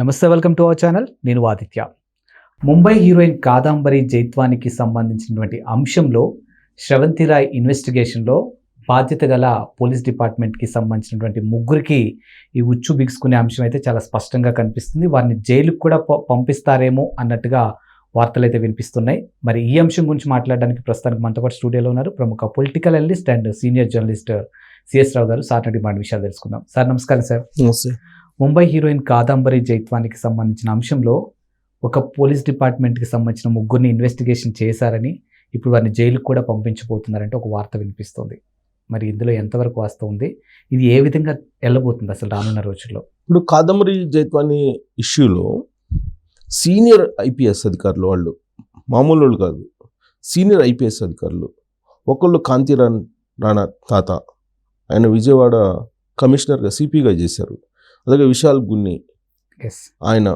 నమస్తే, welcome to our channel. నేను Aditya. Mumbai heroine Kadambari జైత్వానికి సంబంధించినటువంటి అంశంలో శ్రవంతి రాయ్ ఇన్వెస్టిగేషన్లో బాధ్యత గల పోలీస్ డిపార్ట్మెంట్కి సంబంధించినటువంటి ముగ్గురికి ఈ ఉచ్చు బిగుసుకునే అంశం అయితే చాలా స్పష్టంగా కనిపిస్తుంది. వారిని జైలుకు కూడా పంపిస్తారేమో అన్నట్టుగా వార్తలు అయితే వినిపిస్తున్నాయి. మరి ఈ అంశం గురించి మాట్లాడడానికి ప్రస్తుతానికి మనతో పాటు స్టూడియోలో ఉన్నారు ప్రముఖ political analyst and senior journalist CS Rao గారు. సార్ నాటి మాట విషయాలు తెలుసుకుందాం. సార్ నమస్కారం. సార్ నమస్తే. ముంబై హీరోయిన్ కాదంబరి జైత్వానికి సంబంధించిన అంశంలో ఒక పోలీస్ డిపార్ట్మెంట్కి సంబంధించిన ముగ్గురిని ఇన్వెస్టిగేషన్ చేశారని ఇప్పుడు వారిని జైలుకు కూడా పంపించబోతున్నారంటే ఒక వార్త వినిపిస్తుంది. మరి ఇందులో ఎంతవరకు వాస్తవం ఉంది, ఇది ఏ విధంగా వెళ్ళబోతుంది అసలు రానున్న రోజుల్లో? ఇప్పుడు కాదంబరి జైత్వాని ఇష్యూలో సీనియర్ ఐపీఎస్ అధికారులు, వాళ్ళు మామూలు వాళ్ళు కాదు, సీనియర్ ఐపీఎస్ అధికారులు. ఒకళ్ళు కాంతిరాన్ రాణా తాత, ఆయన విజయవాడ కమిషనర్గా సిపిగా చేశారు. అలాగే విశాల్ గున్ని ఆయన,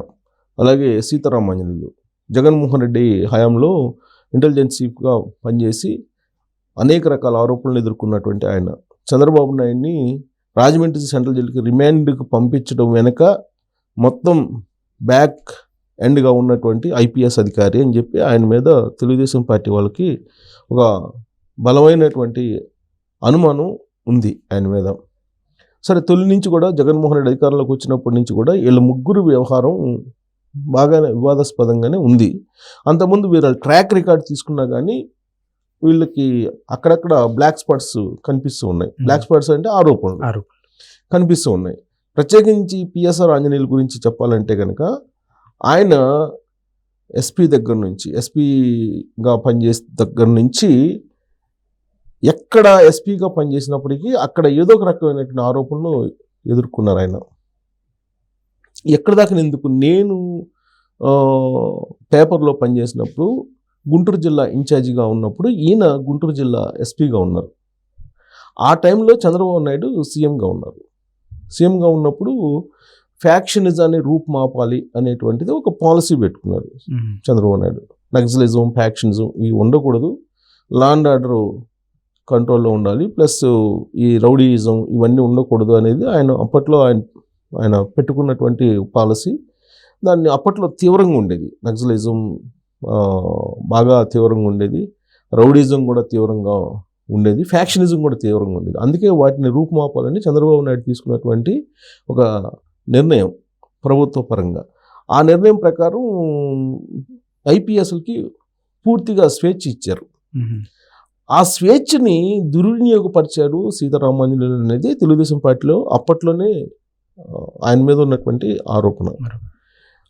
అలాగే సీతారామాంజనేయులు జగన్మోహన్ రెడ్డి హయాంలో ఇంటెలిజెన్స్ చీఫ్గా పనిచేసి అనేక రకాల ఆరోపణలు ఎదుర్కొన్నటువంటి ఆయన చంద్రబాబు నాయుడిని రాజమండ్రి సెంట్రల్ జైలుకి రిమాండ్కి పంపించడం వెనక మొత్తం బ్యాక్ ఎండ్గా ఉన్నటువంటి ఐపీఎస్ అధికారి అని చెప్పి ఆయన మీద తెలుగుదేశం పార్టీ వాళ్ళకి ఒక బలమైనటువంటి అనుమానం ఉంది ఆయన మీద. సరే, తొలి నుంచి కూడా జగన్మోహన్ రెడ్డి అధికారంలోకి వచ్చినప్పటి నుంచి కూడా వీళ్ళ ముగ్గురు వ్యవహారం బాగానే వివాదాస్పదంగానే ఉంది. అంతకుముందు వీళ్ళ ట్రాక్ రికార్డ్ తీసుకున్నా కానీ వీళ్ళకి అక్కడక్కడ బ్లాక్ స్పాట్స్ కనిపిస్తూ ఉన్నాయి. బ్లాక్ స్పాట్స్ అంటే ఆరోపణలు కనిపిస్తూ ఉన్నాయి. ప్రత్యేకించి పిఎస్ఆర్ ఆంజనేయుల గురించి చెప్పాలంటే కనుక ఆయన ఎస్పీ దగ్గర నుంచి, ఎస్పీగా పనిచేసే దగ్గర నుంచి ఎక్కడ ఎస్పీగా పనిచేసినప్పటికీ అక్కడ ఏదో ఒక రకమైనటువంటి ఆరోపణలు ఎదుర్కొన్నారు ఆయన. ఎక్కడ దాకా ఎందుకు, నేను పేపర్లో పనిచేసినప్పుడు గుంటూరు జిల్లా ఇన్ఛార్జిగా ఉన్నప్పుడు ఈయన గుంటూరు జిల్లా ఎస్పీగా ఉన్నారు. ఆ టైంలో చంద్రబాబు నాయుడు సీఎంగా ఉన్నారు. సీఎంగా ఉన్నప్పుడు ఫ్యాక్షనిజాన్ని రూపుమాపాలి అనేటువంటిది ఒక పాలసీ పెట్టుకున్నారు చంద్రబాబు నాయుడు. నక్సలిజం, ఫ్యాక్షనిజం ఇవి ఉండకూడదు, లా అండ్ ఆర్డర్ కంట్రోల్లో ఉండాలి, ప్లస్ ఈ రౌడీయిజం ఇవన్నీ ఉండకూడదు అనేది అప్పట్లో ఆయన పెట్టుకున్నటువంటి పాలసీ. దాన్ని అప్పట్లో తీవ్రంగా ఉండేది. నక్సలిజం బాగా తీవ్రంగా ఉండేది, రౌడీయిజం కూడా తీవ్రంగా ఉండేది, ఫ్యాక్షనిజం కూడా తీవ్రంగా ఉండేది. అందుకే వాటిని రూపుమాపాలని చంద్రబాబు నాయుడు తీసుకున్నటువంటి ఒక నిర్ణయం ప్రభుత్వ పరంగా. ఆ నిర్ణయం ప్రకారం ఐపీఎస్లకి పూర్తిగా స్వేచ్ఛ ఇచ్చారు. ఆ స్వేచ్ఛని దుర్వినియోగపరిచారు సీతారామాంజనేయులు అనేది తెలుగుదేశం పార్టీలో అప్పట్లోనే ఆయన మీద ఉన్నటువంటి ఆరోపణ.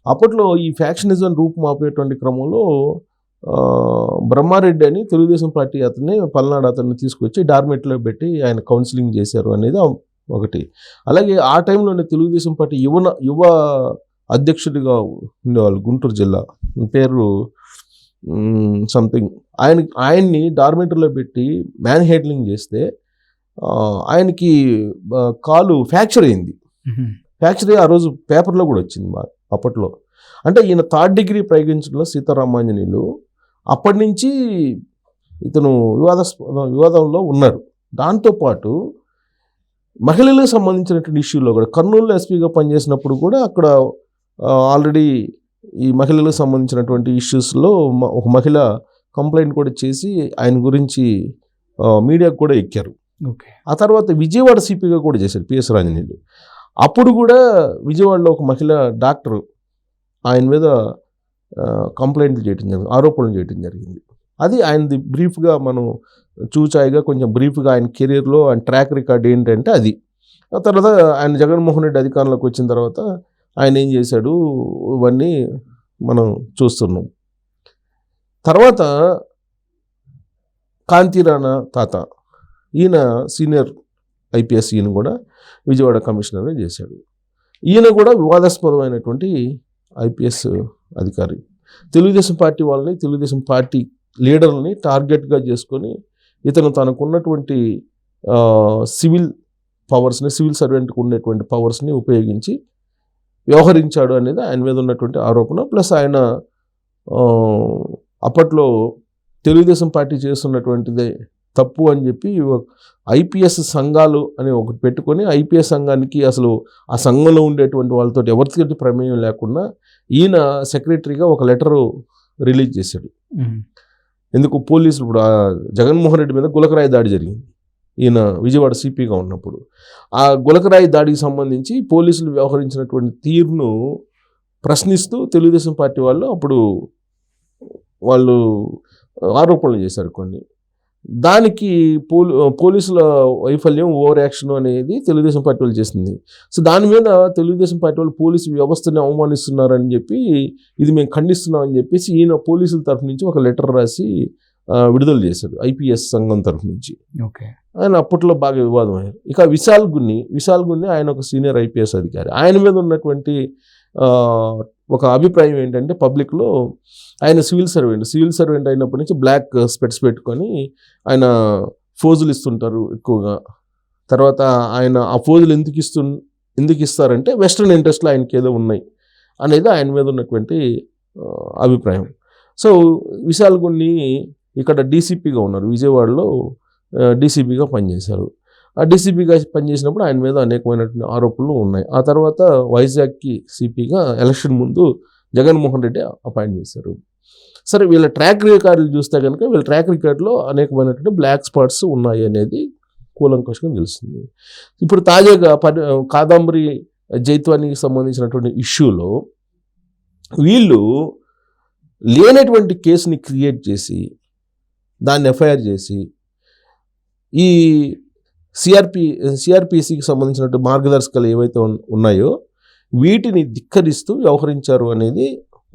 అప్పట్లో ఈ ఫ్యాక్షనిజం రూపుమాపేటువంటి క్రమంలో బ్రహ్మారెడ్డి అని తెలుగుదేశం పార్టీ పల్నాడు అతన్ని తీసుకొచ్చి డార్మెట్లో పెట్టి ఆయన కౌన్సిలింగ్ చేశారు అనేది ఒకటి. అలాగే ఆ టైంలోనే తెలుగుదేశం పార్టీ యువ అధ్యక్షుడిగా ఉండేవాళ్ళు గుంటూరు జిల్లా, పేరు సంథింగ్, ఆయన్ని డార్మెంటరీలో పెట్టి మ్యాన్ హ్యాండ్లింగ్ చేస్తే ఆయనకి కాలు ఫ్రాక్చర్ అయింది. ఫ్రాక్చర్ అయ్యి ఆ రోజు పేపర్లో కూడా వచ్చింది అప్పట్లో. అంటే ఈయన 3rd డిగ్రీ ప్రయోగించడంలో సీతారామాంజనేయులు అప్పటి నుంచి ఇతను వివాదంలో ఉన్నారు. దాంతోపాటు మహిళలకు సంబంధించినటువంటి ఇష్యూలో కూడా కర్నూలులో ఎస్పీగా పనిచేసినప్పుడు కూడా అక్కడ ఆల్రెడీ ఈ మహిళలకు సంబంధించినటువంటి ఇష్యూస్లో ఒక మహిళ కంప్లైంట్ కూడా చేసి ఆయన గురించి మీడియాకు కూడా ఎక్కారు. ఆ తర్వాత విజయవాడ సిపిగా కూడా చేశారు పిఎస్ఆర్ ఆంజనేయులు. అప్పుడు కూడా విజయవాడలో ఒక మహిళ డాక్టర్ ఆయన మీద కంప్లైంట్లు చేయడం జరిగింది, ఆరోపణలు చేయడం జరిగింది. అది ఆయనది బ్రీఫ్గా మనం చూచాయిగా కొంచెం బ్రీఫ్గా ఆయన కెరీర్లో ఆయన ట్రాక్ రికార్డ్ ఏంటంటే అది. ఆ తర్వాత ఆయన జగన్మోహన్ రెడ్డి అధికారంలోకి వచ్చిన తర్వాత ఆయన ఏం చేశాడు ఇవన్నీ మనం చూస్తున్నాం. తర్వాత కాంతిరాణా తాత, ఈయన సీనియర్ ఐపీఎస్, ఈయన కూడా విజయవాడ కమిషనర్గా చేశాడు. ఈయన కూడా వివాదాస్పదమైనటువంటి ఐపీఎస్ అధికారి. తెలుగుదేశం పార్టీ వాళ్ళని, తెలుగుదేశం పార్టీ లీడర్లని టార్గెట్గా చేసుకొని ఇతను తనకున్నటువంటి సివిల్ పవర్స్ని, సివిల్ సర్వెంట్కి ఉండేటువంటి పవర్స్ని ఉపయోగించి వ్యవహరించాడు అనేది ఆయన మీద ఉన్నటువంటి ఆరోపణ. ప్లస్ ఆయన అప్పట్లో తెలుగుదేశం పార్టీ చేస్తున్నటువంటిదే తప్పు అని చెప్పి ఐపీఎస్ సంఘాలు అని ఒకటి పెట్టుకొని ఐపీఎస్ సంఘానికి అసలు ఆ సంఘంలో ఉండేటువంటి వాళ్ళతో ఎవరితో ప్రమేయం లేకుండా ఈయన సెక్రటరీగా ఒక లెటరు రిలీజ్ చేశాడు. ఎందుకు పోలీసులు ఇప్పుడు జగన్మోహన్ రెడ్డి మీద గులకరాయి దాడి జరిగింది ఈయన విజయవాడ సిపిగా ఉన్నప్పుడు. ఆ గులకరాయి దాడికి సంబంధించి పోలీసులు వ్యవహరించినటువంటి తీరును ప్రశ్నిస్తూ తెలుగుదేశం పార్టీ వాళ్ళు ఆరోపణలు చేశారు కొన్ని. దానికి పోలీసుల వైఫల్యం, ఓవర్ యాక్షన్ అనేది తెలుగుదేశం పార్టీ వాళ్ళు చేసింది. సో దాని మీద తెలుగుదేశం పార్టీ వాళ్ళు పోలీసు వ్యవస్థని అవమానిస్తున్నారని చెప్పి ఇది మేము ఖండిస్తున్నామని చెప్పేసి ఈయన పోలీసుల తరఫు నుంచి ఒక లెటర్ రాసి విడుదల చేశాడు ఐపీఎస్ సంఘం తరఫు నుంచి. ఓకే. ఆయన అప్పట్లో బాగా వివాదం అయ్యారు. ఇక విశాల్ గున్ని ఆయన ఒక సీనియర్ ఐపీఎస్ అధికారి. ఆయన మీద ఉన్నటువంటి ఒక అభిప్రాయం ఏంటంటే పబ్లిక్లో ఆయన సివిల్ సర్వెంట్ అయినప్పటి నుంచి బ్లాక్ స్పెట్స్ పెట్టుకొని ఆయన ఫోజులు ఇస్తుంటారు ఎక్కువగా. తర్వాత ఆయన ఆ ఫోజులు ఎందుకు ఇస్తారంటే వెస్ట్రన్ ఇంట్రెస్ట్లో ఆయనకి ఏదో ఉన్నాయి అనేది ఆయన మీద ఉన్నటువంటి అభిప్రాయం. సో విశాల్ గున్ని ఇక్కడ డీసీపీగా ఉన్నారు, విజయవాడలో డీసీపీగా పనిచేశారు. ఆ డీసీపీగా పనిచేసినప్పుడు ఆయన మీద అనేకమైనటువంటి ఆరోపణలు ఉన్నాయి. ఆ తర్వాత వైజాగ్కి సిపిగా ఎలక్షన్ ముందు జగన్మోహన్ రెడ్డి అపాయింట్ చేశారు. సరే, వీళ్ళ ట్రాక్ రికార్డులు చూస్తే కనుక వీళ్ళ ట్రాక్ రికార్డులో అనేకమైనటువంటి బ్లాక్ స్పాట్స్ ఉన్నాయి అనేది కూలంకషంగా తెలుస్తుంది. ఇప్పుడు తాజాగా కాదంబరి జైత్వానికి సంబంధించినటువంటి ఇష్యూలో వీళ్ళు లేనటువంటి కేసుని క్రియేట్ చేసి దాన్ని ఎఫ్ఐఆర్ చేసి ఈ సిఆర్పిసికి సంబంధించినటువంటి మార్గదర్శకాలు ఏవైతే ఉన్నాయో వీటిని ధిక్కరిస్తూ వ్యవహరించారు అనేది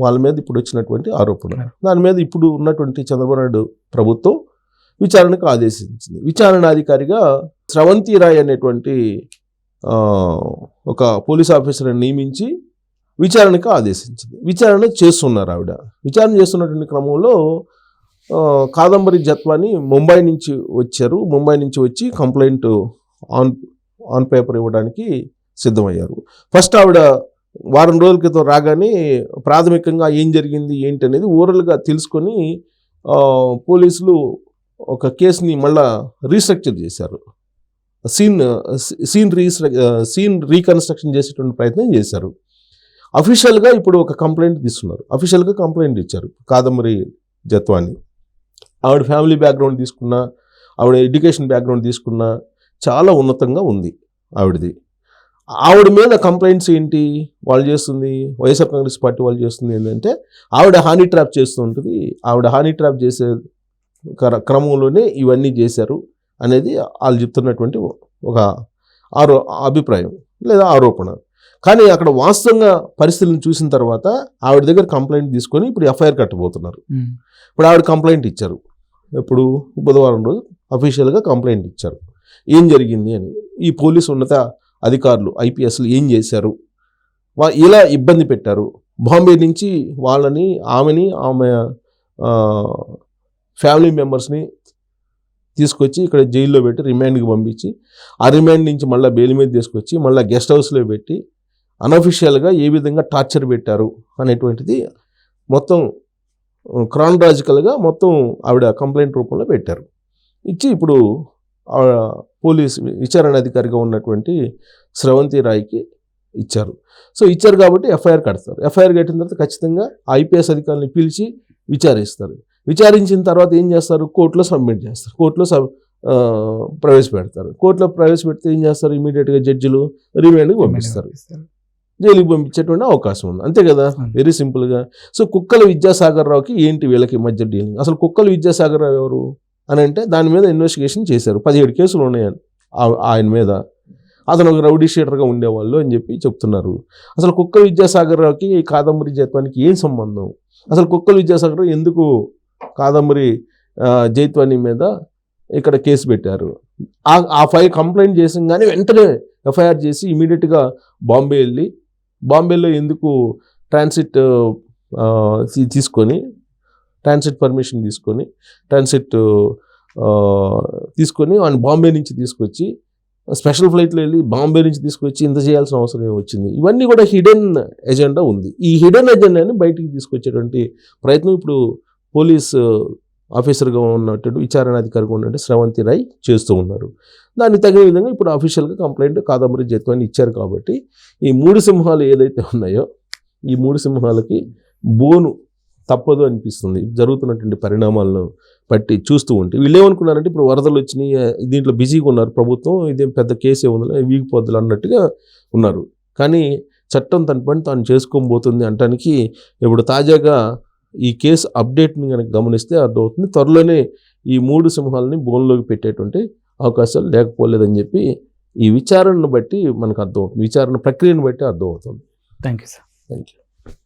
వాళ్ళ మీద ఇప్పుడు వచ్చినటువంటి ఆరోపణ. దాని మీద ఇప్పుడు ఉన్నటువంటి చంద్రబాబు నాయుడు ప్రభుత్వం విచారణకు ఆదేశించింది. విచారణాధికారిగా స్రవంతి రాయ్ అనేటువంటి ఒక పోలీస్ ఆఫీసర్ని నియమించి విచారణకు ఆదేశించింది. విచారణ చేస్తున్నారు ఆవిడ. విచారణ చేస్తున్నటువంటి క్రమంలో కాదంబరి జత్వాని ముంబై నుంచి వచ్చి కంప్లైంట్ ఆన్ పేపర్ ఇవ్వడానికి సిద్ధమయ్యారు. ఫస్ట్ ఆవిడ వారం రోజుల క్రితం రాగానే ప్రాథమికంగా ఏం జరిగింది ఏంటి అనేది ఓరల్గా తెలుసుకొని పోలీసులు ఒక కేసుని మళ్ళా రీస్ట్రక్చర్ చేశారు. సీన్ రీకన్స్ట్రక్షన్ చేసేటువంటి ప్రయత్నం చేశారు. అఫీషియల్గా ఇప్పుడు ఒక కంప్లైంట్ తీసుకున్నారు. అఫీషియల్గా కంప్లైంట్ ఇచ్చారు కాదంబరి జత్వాని. ఆవిడ ఫ్యామిలీ బ్యాక్గ్రౌండ్ తీసుకున్నా, ఆవిడ ఎడ్యుకేషన్ బ్యాక్గ్రౌండ్ తీసుకున్నా చాలా ఉన్నతంగా ఉంది ఆవిడది. ఆవిడ మీద కంప్లైంట్స్ ఏంటి వాళ్ళు చేస్తుంది, వైఎస్ఆర్ కాంగ్రెస్ పార్టీ వాళ్ళు చేస్తుంది ఏంటంటే ఆవిడ హానీ ట్రాప్ చేస్తూ ఉంటుంది. ఆవిడ హానీ ట్రాప్ చేసే క్రమంలోనే ఇవన్నీ చేశారు అనేది వాళ్ళు చెప్తున్నటువంటి ఒక అభిప్రాయం లేదా ఆరోపణ. కానీ అక్కడ వాస్తవంగా పరిస్థితులను చూసిన తర్వాత ఆవిడ దగ్గర కంప్లైంట్ తీసుకొని ఇప్పుడు ఎఫ్ఐఆర్ కట్టబోతున్నారు. ఇప్పుడు ఆవిడ కంప్లైంట్ ఇచ్చారు. ఎప్పుడు బుధవారం రోజు అఫీషియల్గా కంప్లైంట్ ఇచ్చారు ఏం జరిగింది అని. ఈ పోలీసు ఉన్నత అధికారులు ఐపీఎస్లు ఏం చేశారు, ఇలా ఇబ్బంది పెట్టారు. బాంబే నుంచి ఆమె ఫ్యామిలీ మెంబర్స్ని తీసుకొచ్చి ఇక్కడ జైల్లో పెట్టి రిమాండ్కి పంపించి ఆ రిమాండ్ నుంచి మళ్ళీ బెయిల్ మీద తీసుకొచ్చి మళ్ళీ గెస్ట్ హౌస్లో పెట్టి అనఫిషియల్గా ఏ విధంగా టార్చర్ పెట్టారు అనేటువంటిది మొత్తం క్రానలాజికల్గా మొత్తం ఆవిడ కంప్లైంట్ రూపంలో పెట్టారు. ఇచ్చి ఇప్పుడు పోలీస్ విచారణాధికారిగా ఉన్నటువంటి స్రవంతి రాయ్కి ఇచ్చారు. సో ఇచ్చారు కాబట్టి ఎఫ్ఐఆర్ కడతారు. ఎఫ్ఐఆర్ కట్టిన తర్వాత ఖచ్చితంగా ఐపీఎస్ అధికారులను పిలిచి విచారిస్తారు. విచారించిన తర్వాత ఏం చేస్తారు, కోర్టులో సబ్మిట్ చేస్తారు, కోర్టులో ప్రవేశపెడతారు. కోర్టులో ప్రవేశపెడితే ఏం చేస్తారు, ఇమీడియట్గా జడ్జిలు రిమాండ్కి పంపిస్తారు, జైలుకి పంపించేటువంటి అవకాశం ఉంది. అంతే కదా, వెరీ సింపుల్గా. సో కుక్కల విద్యాసాగర్ రావుకి ఏంటి వీళ్ళకి మధ్య డీలింగ్, అసలు కుక్కల విద్యాసాగర్ రావు ఎవరు అని అంటే దాని మీద ఇన్వెస్టిగేషన్ చేశారు. 17 కేసులు ఉన్నాయి ఆయన మీద. అతను ఒక రౌడీ షీటర్గా ఉండేవాళ్ళు అని చెప్పి చెప్తున్నారు. అసలు కుక్కల విద్యాసాగర్ రావుకి కాదంబరి జైత్వానికి ఏం సంబంధం, అసలు కుక్కల విద్యాసాగర్ రావు ఎందుకు కాదంబరి జైత్వాని మీద ఇక్కడ కేసు పెట్టారు. ఆ ఫైల్ కంప్లైంట్ చేసిన వెంటనే ఎఫ్ఐఆర్ చేసి ఇమీడియట్గా బాంబే వెళ్ళి బాంబేలో ఎందుకు ట్రాన్సిట్ పర్మిషన్ తీసుకొని ఆయన బాంబే నుంచి తీసుకొచ్చి స్పెషల్ ఫ్లైట్లో వెళ్ళి బాంబే నుంచి తీసుకొచ్చి ఇంత చేయాల్సిన అవసరం వచ్చింది. ఇవన్నీ కూడా హిడెన్ ఎజెండా ఉంది. ఈ హిడెన్ ఎజెండాని బయటికి తీసుకొచ్చేటువంటి ప్రయత్నం ఇప్పుడు పోలీస్ ఆఫీసర్గా ఉన్నట్టు విచారణాధికారిగా ఉన్నట్టు స్రవంతి రాయ్ చేస్తూ ఉన్నారు. దానికి తగిన విధంగా ఇప్పుడు అఫీషియల్గా కంప్లైంట్ కాదంబరి జైత్వాని ఇచ్చారు. కాబట్టి ఈ 3 సింహాలు ఏదైతే ఉన్నాయో ఈ 3 సింహాలకి బోను తప్పదు అనిపిస్తుంది జరుగుతున్నటువంటి పరిణామాలను బట్టి చూస్తూ ఉంటే. వీళ్ళు ఏమనుకున్నారంటే ఇప్పుడు వరదలు వచ్చినాయి, దీంట్లో బిజీగా ఉన్నారు ప్రభుత్వం, ఇదేం పెద్ద కేసే ఉంది వీగిపోద్దులు అన్నట్టుగా ఉన్నారు. కానీ చట్టం తన పని తాను చేసుకోబోతుంది అనటానికి ఇప్పుడు తాజాగా ఈ కేసు అప్డేట్ని కనుక గమనిస్తే అర్థమవుతుంది. త్వరలోనే ఈ 3 సింహాలని బోన్లోకి పెట్టేటువంటి అవకాశాలు లేకపోలేదని చెప్పి ఈ విచారణను బట్టి మనకు అర్థమవుతుంది, విచారణ ప్రక్రియను బట్టి అర్థమవుతుంది. Thank you sir. Thank you.